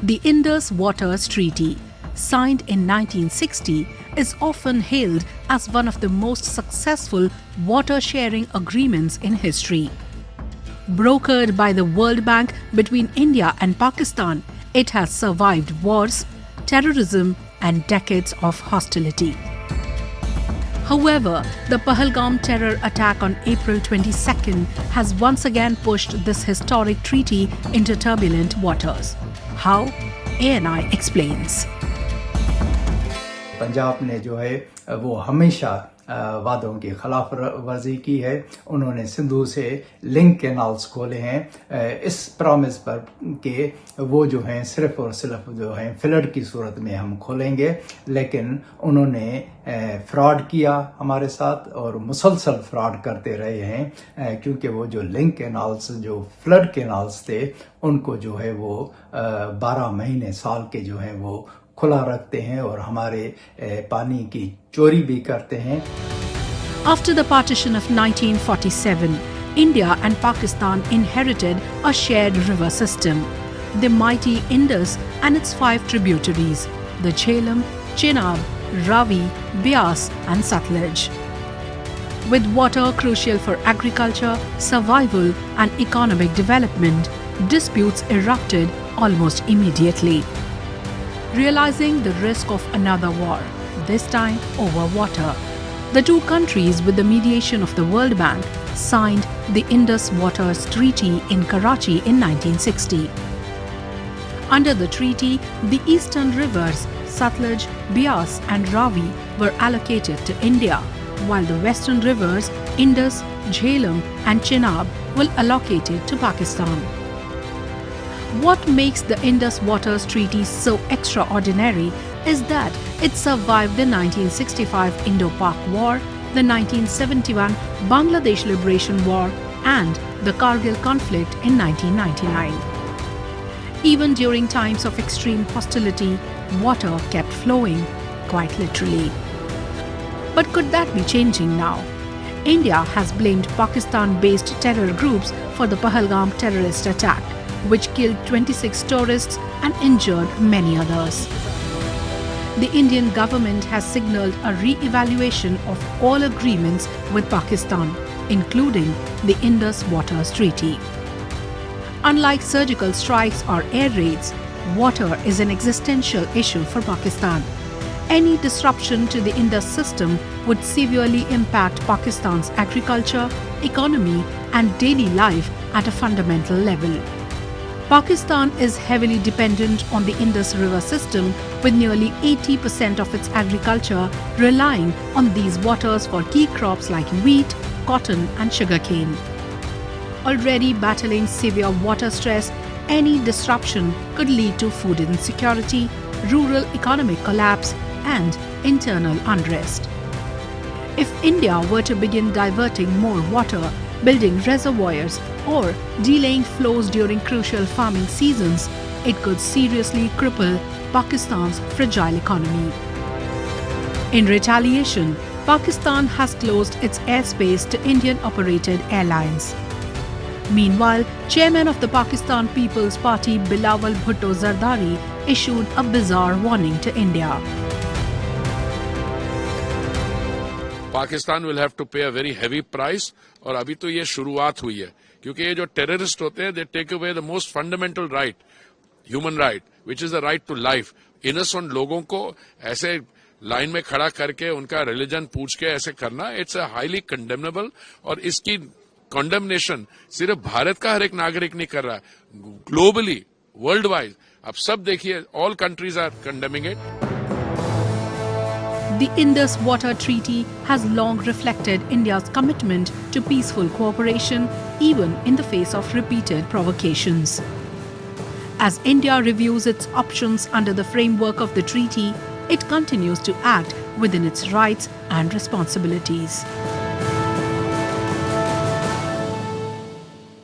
The Indus Waters Treaty, signed in 1960, is often hailed as one of the most successful water-sharing agreements in history. Brokered by the World Bank between India and Pakistan, it has survived wars, terrorism and decades of hostility. However, the Pahalgam terror attack on April 22nd has once again pushed this historic treaty into turbulent waters. How? ANI explains. Punjab ने जो है वो हमेशा वादों की खिलाफ वर्जी की है। उन्होंने सिंधु से लिंक कैनाल्स खोले हैं इस प्रॉमिस पर कि वो जो हैं सिर्फ और सिर्फ जो हैं फ्लड की सूरत में हम खोलेंगे, लेकिन उन्होंने फ्रॉड किया हमारे साथ और मुसलसल फ्रॉड करते रहे हैं, क्योंकि वो जो लिंक कैनाल्स जो फ्लड कैनाल्स थे उनको जो है वो 12 महीने साल के जो हैं वो खुला रखते हैं और हमारे पानी की चोरी भी करते हैं। After the partition of 1947, India and Pakistan inherited a shared river system, the mighty Indus and its 5 tributaries, the Jhelum, Chenab, Ravi, Beas and Satluj. With water crucial for agriculture, survival and economic development, disputes erupted almost immediately. Realizing the risk of another war, this time over water, the two countries, with the mediation of the World Bank, signed the Indus Waters Treaty in Karachi in 1960. Under the treaty, the eastern rivers Satluj, Beas and Ravi were allocated to India, while the western rivers Indus, Jhelum and Chenab were allocated to Pakistan. What makes the Indus Waters Treaty so extraordinary is that it survived the 1965 Indo-Pak War, the 1971 Bangladesh Liberation War and the Kargil conflict in 1999. Even during times of extreme hostility, water kept flowing, quite literally. But could that be changing now? India has blamed Pakistan-based terror groups for the Pahalgam terrorist attack, which killed 26 tourists and injured many others. The Indian government has signalled a re-evaluation of all agreements with Pakistan, including the Indus Waters Treaty. Unlike surgical strikes or air raids, water is an existential issue for Pakistan. Any disruption to the Indus system would severely impact Pakistan's agriculture, economy and daily life at a fundamental level. Pakistan is heavily dependent on the Indus River system, with nearly 80% of its agriculture relying on these waters for key crops like wheat, cotton and sugarcane. Already battling severe water stress, any disruption could lead to food insecurity, rural economic collapse and internal unrest. If India were to begin diverting more water, building reservoirs or delaying flows during crucial farming seasons, it could seriously cripple Pakistan's fragile economy. In retaliation, Pakistan has closed its airspace to Indian-operated airlines. Meanwhile, chairman of the Pakistan People's Party Bilawal Bhutto Zardari issued a bizarre warning to India. Pakistan will have to pay a very heavy price, और अभी तो ये शुरुआत हुई है, क्योंकि ये जो टेररिस्ट होते हैं, they take away the most fundamental right, human right, which is the right to life. Innocent लोगों को ऐसे लाइन में खड़ा करके उनका रिलीजन पूछ के ऐसे करना, it's a highly condemnable, और इसकी condemnation सिर्फ भारत का हर एक नागरिक नहीं कर रहा, globally, worldwide, अब सब देखिए, all countries are condemning it. The Indus Water Treaty has long reflected India's commitment to peaceful cooperation, even in the face of repeated provocations. As India reviews its options under the framework of the treaty, it continues to act within its rights and responsibilities.